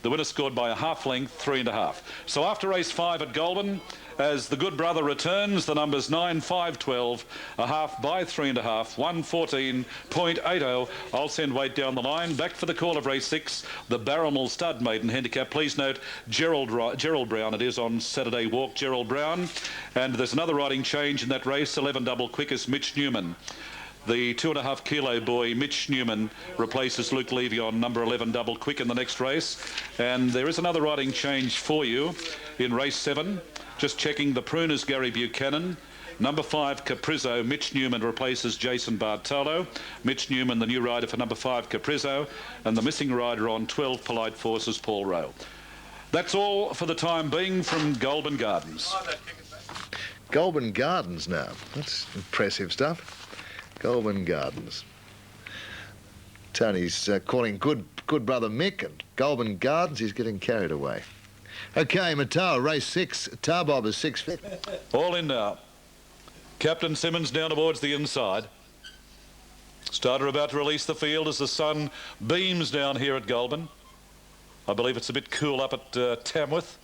The winner scored by a half length, 3.5. So after race 5 at Goulburn, as the good brother returns, the numbers 9, 5, 12, a half by 3.5, 114.80. I'll send weight down the line. Back for the call of race 6, the Barrowmill Stud Maiden Handicap. Please note Gerald Brown. It is on Saturday Walk, Gerald Brown. And there's another riding change in that race, 11 double quickest, Mitch Newman. The 2.5 kilo boy, Mitch Newman, replaces Luke Levy on number 11 double quick in the next race. And there is another riding change for you in race 7. Just checking, the Pruners, Gary Buchanan. Number 5, Caprizzo, Mitch Newman replaces Jason Bartolo. Mitch Newman, the new rider for number 5, Caprizzo. And the missing rider on 12, Polite Forces, Paul Rowe. That's all for the time being from Goulburn Gardens. Goulburn Gardens now. That's impressive stuff. Goulburn Gardens. Tony's calling good brother Mick, and Goulburn Gardens, he's getting carried away. Okay, Matawa, race 6. Tarbob is 6 feet. All in now. Captain Simmons down towards the inside. Starter about to release the field as the sun beams down here at Goulburn. I believe it's a bit cool up at Tamworth.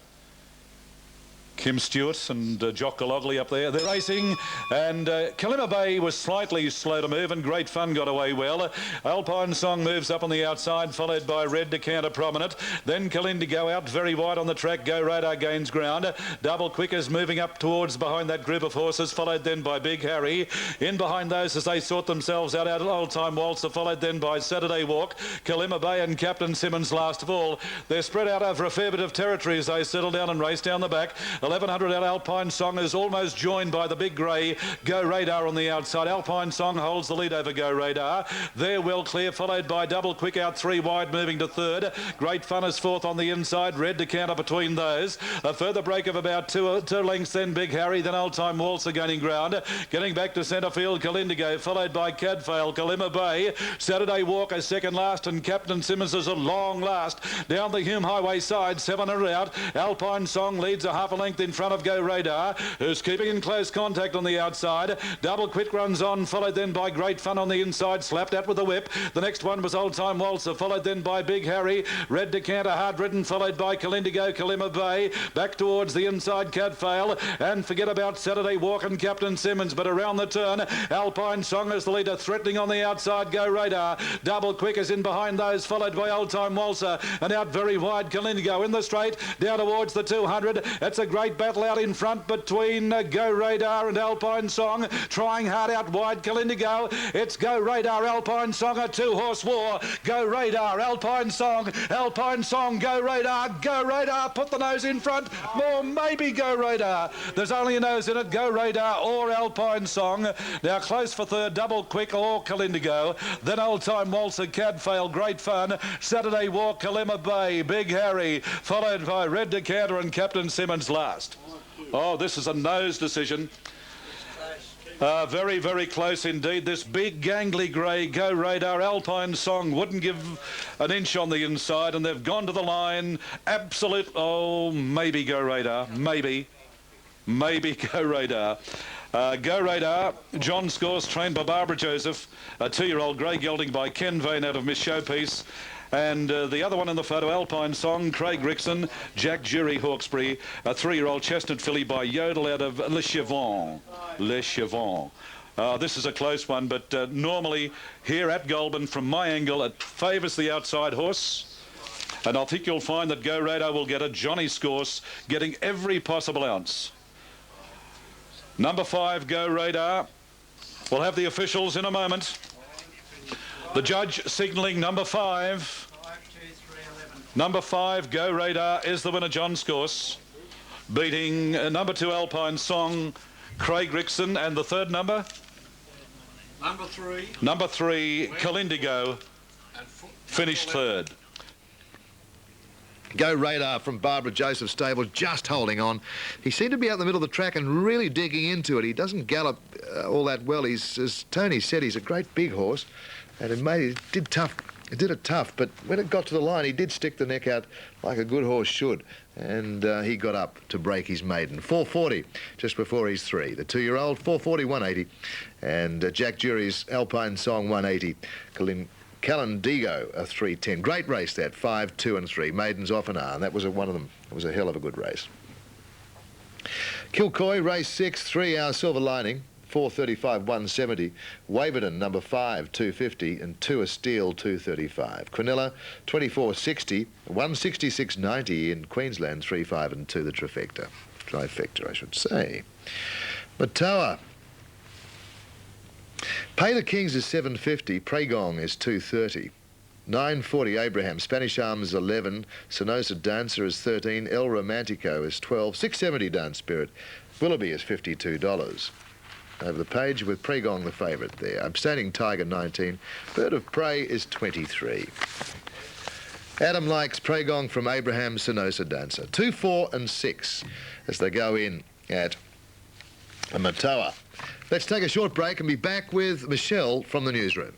Kim Stewart and Jock Galogley up there. They're racing, and Kalima Bay was slightly slow to move, and Great Fun got away well. Alpine Song moves up on the outside, followed by Red Decanter Prominent. Then Kalindigo out very wide on the track. Go Radar gains ground. Double Quickers moving up towards behind that group of horses, followed then by Big Harry. In behind those as they sort themselves out, Old Time Waltzer, followed then by Saturday Walk. Kalima Bay and Captain Simmons last of all. They're spread out over a fair bit of territory as they settle down and race down the back. 1100 out Alpine Song is almost joined by the big grey Go Radar on the outside. Alpine Song holds the lead over Go Radar. They're well clear, followed by Double Quick out 3 wide, moving to 3rd. Great Fun is 4th on the inside. Red Decanter between those. A further break of about two lengths, then Big Harry, then Old Time Waltzer gaining ground. Getting back to centre field, Kalindigo, followed by Cadfael, Kalima Bay. Saturday Walk is second last, and Captain Simmons is a long last. Down the Hume Highway side, 700 out. Alpine Song leads a half a length in front of Go Radar, who's keeping in close contact on the outside. Double Quick runs on, followed then by Great Fun on the inside, slapped out with a whip. The next one was Old Time Waltzer, followed then by Big Harry. Red Decanter hard ridden, followed by Kalindigo, Kalima Bay. Back towards the inside, Cadfael, and forget about Saturday Walk and Captain Simmons. But around the turn, Alpine Song is the leader, threatening on the outside, Go Radar. Double Quick is in behind those, followed by Old Time Waltzer, and out very wide, Kalindigo in the straight, down towards the 200. It's a great battle out in front between Go Radar and Alpine Song. Trying hard out wide, Kalindigo. It's Go Radar, Alpine Song, a 2-horse war. Go Radar, Alpine Song, Go Radar, Go Radar, put the nose in front. More, maybe Go Radar. There's only a nose in it, Go Radar or Alpine Song. Now close for 3rd, Double Quick or Kalindigo. Then Old Time Waltzer, Cadfael, Great Fun. Saturday Walk, Kalima Bay, Big Harry, followed by Red Decanter and Captain Simmons last. Oh, this is a nose decision. Very, very close indeed. This big gangly grey Go Radar, Alpine Song wouldn't give an inch on the inside, and they've gone to the line. Absolute, oh, maybe Go Radar, maybe Go Radar. Go Radar, John Scores, trained by Barbara Joseph. A 2-year-old grey gelding by Ken Vane out of Miss Showpiece. And the other one in the photo, Alpine Song, Craig Rickson, Jack Jury, Hawkesbury, a 3-year-old chestnut filly by Yodel out of Le Chevron. This is a close one, but normally here at Goulburn, from my angle, it favours the outside horse. And I think you'll find that Go Radar will get a Johnny Scores, getting every possible ounce. Number 5, Go Radar. We'll have the officials in a moment. The judge signalling number 5. Number 5, Go Radar, is the winner, John Scorse, beating number 2, Alpine Song, Craig Rickson, and the 3rd number? Number 3, Kalindigo, finished 3rd. Go Radar from Barbara Joseph stable, just holding on. He seemed to be out in the middle of the track and really digging into it. He doesn't gallop all that well. As Tony said, he's a great big horse, and it did it tough, but when it got to the line, he did stick the neck out like a good horse should, and he got up to break his maiden. 440, just before he's 3. The 2-year-old, 440, 180, and Jack Jury's Alpine Song, 180. Calendigo, a 3:10. Great race that, 5, 2 and 3. Maidens off an hour, and that was one of them. It was a hell of a good race. Kilcoy, race 6, 3 hour Silver Lining, 4:35, 170. Waverton, number 5, 2:50, and 2 a Steel, 2:35. Quinella, 24:60, 166.90 in Queensland, 3, 5 and 2 the trifecta, I should say. Matoa. Pay the Kings is 7:50, Pregong is 2:30. 9:40 Abraham, Spanish Arms 11, Sonosa Dancer is 13, El Romantico is 12, 670 Dance Spirit, Willoughby is $52. Over the page with Pregong the favourite there. Abstaining Tiger 19, Bird of Prey is 23. Adam likes Pregong from Abraham, Sonosa Dancer. 2, 4 and 6 as they go in at Matoa. Let's take a short break and be back with Michelle from the newsroom.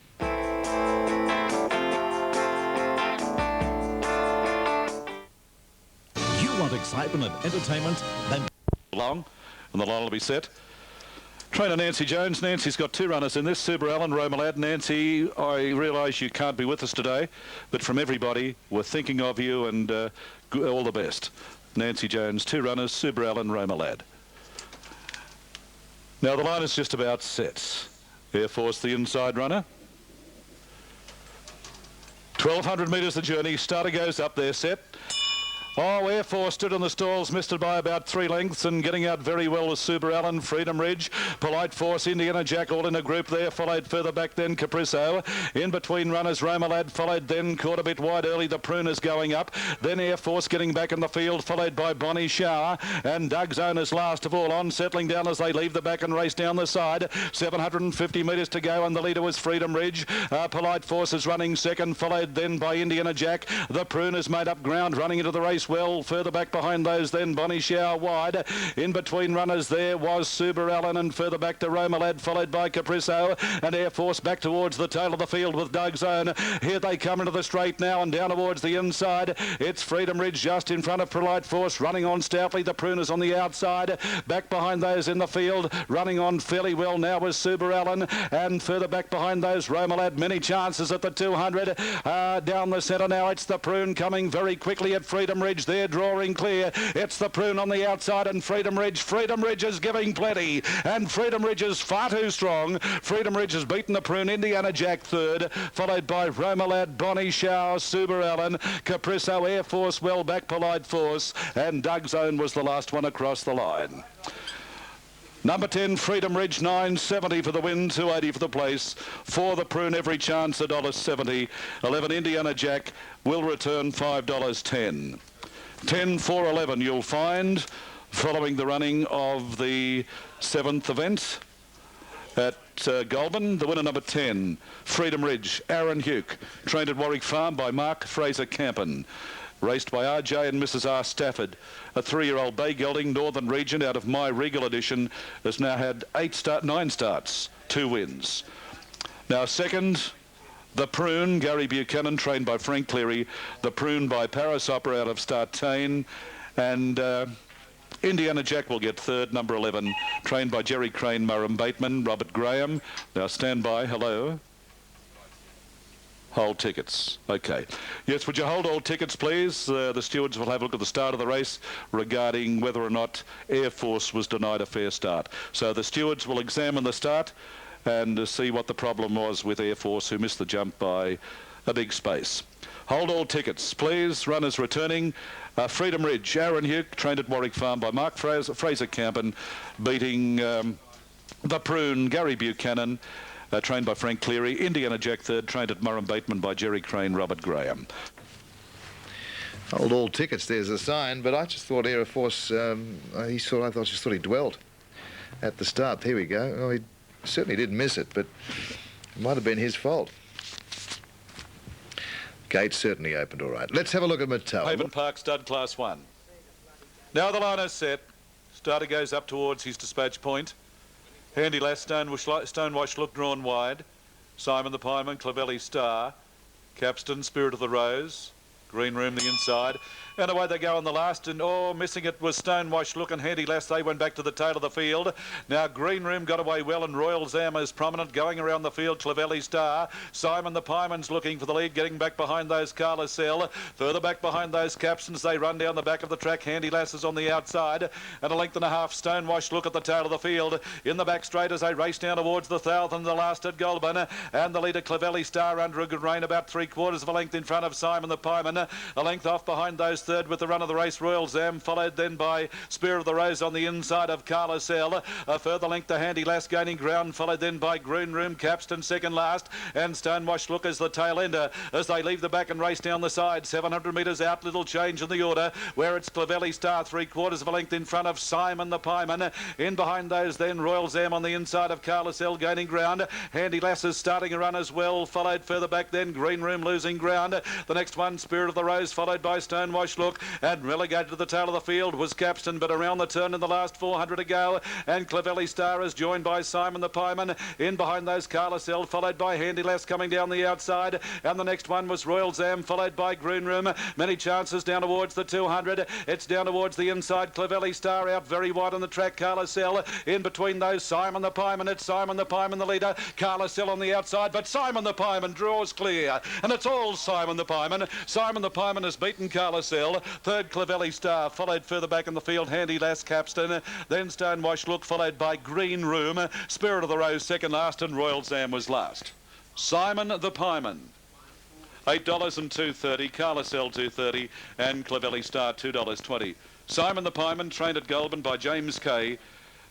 Excitement and entertainment, then long, and the line will be set. Trainer Nancy Jones. Nancy's got 2 runners in this, Super Allen, Romalad. Nancy, I realise you can't be with us today, but from everybody, we're thinking of you and all the best. Nancy Jones, 2 runners, Super Allen, Romalad. Now the line is just about set. Air Force, the inside runner. 1,200 metres the journey. Starter goes up there, set. Oh, Air Force stood in the stalls, missed it by about 3 lengths and getting out very well with Super Allen, Freedom Ridge, Polite Force, Indiana Jack all in a group there, followed further back then Caprisso. In between runners, Romalad followed then, caught a bit wide early, the Pruners going up. Then Air Force getting back in the field, followed by Bonnie Shower. And Doug's Owners last of all on, settling down as they leave the back and race down the side. 750 metres to go and the leader was Freedom Ridge. Polite Force is running second, followed then by Indiana Jack. The Pruners made up ground, running into the race well. Further back behind those then Bonnie Shower wide. In between runners there was Super Allen and further back to Romalad, followed by Caprisso. And Air Force back towards the tail of the field with Doug's Own. Here they come into the straight now and down towards the inside. It's Freedom Ridge just in front of Polite Force, running on stoutly. The Pruners on the outside. Back behind those in the field, running on fairly well now was Super Allen. And further back behind those Romalad, many chances at the 200. Down the centre now, it's the Prune coming very quickly at Freedom Ridge there, drawing clear. It's the Prune on the outside and Freedom Ridge. Freedom Ridge is giving plenty and Freedom Ridge is far too strong. Freedom Ridge has beaten the Prune, Indiana Jack third, followed by Romalad, Bonnie Shower, Super Allen, Caprisso, Air Force well back, Polite Force, and Doug's Own was the last one across the line. Number 10, Freedom Ridge, $9.70 for the win, $2.80 for the place. 4, the Prune, every chance, $1.70. 11, Indiana Jack, will return $5.10. 10, 4, 11, you'll find, following the running of the 7th event at Goulburn, the winner number 10, Freedom Ridge, Aaron Heuch, trained at Warwick Farm by Mark Fraser Campen. Raced by RJ and Mrs. R. Stafford. A 3-year-old bay gelding, Northern Region, out of my Regal edition, has now had 9 starts, 2 wins. Now second, the Prune, Gary Buchanan, trained by Frank Cleary. The Prune by Paris Opera out of Startane. And Indiana Jack will get third, number 11, trained by Jerry Crane, Murray Bateman, Robert Graham. Now stand by, hello. Hold tickets. Okay. Yes, would you hold all tickets, please? The stewards will have a look at the start of the race regarding whether or not Air Force was denied a fair start. So the stewards will examine the start and see what the problem was with Air Force, who missed the jump by a big space. Hold all tickets, please. Runners returning. Freedom Ridge, Aaron Heuch, trained at Warwick Farm by Mark Fraser Campen, beating the Prune, Gary Buchanan, trained by Frank Cleary. Indiana Jack third, trained at Murray Bateman by Jerry Crane, Robert Graham. Hold all tickets, there's a sign, but I just thought Air Force, I just thought he dwelt at the start. Here we go. Oh, he certainly didn't miss it, but it might have been his fault. Gate certainly opened all right. Let's have a look at Matoa. Haven Park Stud Class 1. Now the line is set. Starter goes up towards his dispatch point. Handy Lass, Stonewash look drawn wide. Simon the Pineman, Clavelli Star. Capstan, Spirit of the Rose. Green Room the inside. And away they go on the last, and missing it was Stonewash Look and Handy Lass. They went back to the tail of the field. Now Green Room got away well, and Royal Zam is prominent going around the field. Clavelli Star, Simon the Pieman's looking for the lead, getting back behind those Carla Cell. Further back behind those Capsons, they run down the back of the track. Handy Lass is on the outside, and a length and a half. Stonewash Look at the tail of the field. In the back straight as they race down towards the 1,000, the last at Goulburn, and the leader Clavelli Star under a good rein, about 3/4 of a length in front of Simon the Pieman. A length off behind those third with the run of the race, Royal Zam, followed then by Spear of the Rose on the inside of Carla Cell. A further length to Handy Lass gaining ground, followed then by Green Room, Capston second last, and Stonewash Look as the tail ender as they leave the back and race down the side. 700 metres out, little change in the order, where it's Clavelli Star 3/4 of a length in front of Simon the Pieman. In behind those then Royal Zam on the inside of Carla Cell gaining ground. Handy Lass is starting a run as well, followed further back then Green Room losing ground. The next one, Spirit of the Rose, followed by Stonewash Look, and relegated to the tail of the field was Capston, but around the turn in the last 400 to go, and Clavelli Star is joined by Simon the Pieman. In behind those Carla Cell, followed by Handy Lass coming down the outside, and the next one was Royal Zam, followed by Green Room. Many chances down towards the 200. It's down towards the inside. Clavelli Star out very wide on the track. Carla Cell in between those. Simon the Pieman. It's Simon the Pieman the leader. Carla Cell on the outside, but Simon the Pieman draws clear, and it's all Simon the Pieman. Simon the Pieman has beaten Carla Cell. Third Clavelli Star, followed further back in the field Handy Lass, Capston, then Stonewash Look, followed by Green Room. Spirit of the Rose second last, and Royal Zam was last. Simon the Pieman, $8 and $2.30, Carla Cell $2.30, and Clavelli Star $2.20. Simon the Pieman, trained at Goulburn by James Kay,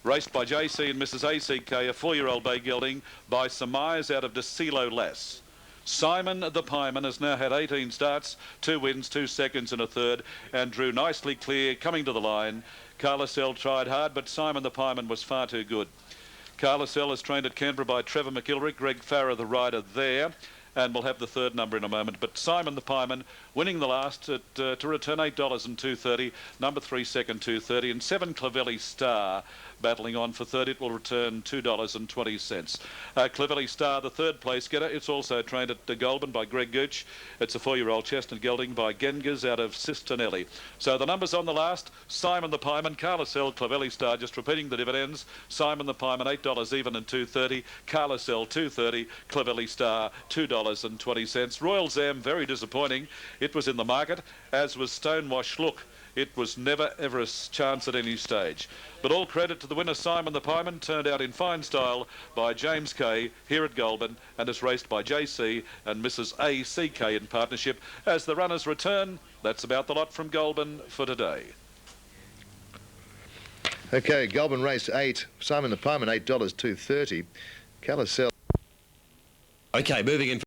raced by JC and Mrs. ACK, a 4-year-old bay gelding by Sir Myers out of Decilo Lass. Simon the Pieman has now had 18 starts, 2 wins, 2 seconds and a third, and drew nicely clear coming to the line. Carla Cell tried hard, but Simon the Pieman was far too good. Carla Cell is trained at Canberra by Trevor McIlrick, Greg Farrer the rider there, and we'll have the third number in a moment. But Simon the Pieman winning the last at, to return $8 and $2.30, number 3 second $2.30, and 7 Clavelli Star battling on for third. It will return $2.20. Clavelli Star, the third place getter. It's also trained at Goulburn by Greg Gooch. It's a 4-year-old chestnut gelding by Gengas out of Sistinelli. So the numbers on the last: Simon the Pieman, Carla Cell, Clavelli Star. Just repeating the dividends: Simon the Pieman $8 even and $2.30, Carla Cell $2.30, Clavelli Star $2.20. Royal Zam, very disappointing. It was in the market, as was Stonewash Look. It was never ever a chance at any stage. But all credit to the winner, Simon the Pieman, turned out in fine style by James Kay here at Goulburn, and is raced by JC and Mrs. ACK in partnership. As the runners return, that's about the lot from Goulburn for today. Okay, Goulburn race 8, Simon the Pieman $8, $2.30, Carla Cell. Okay, moving in.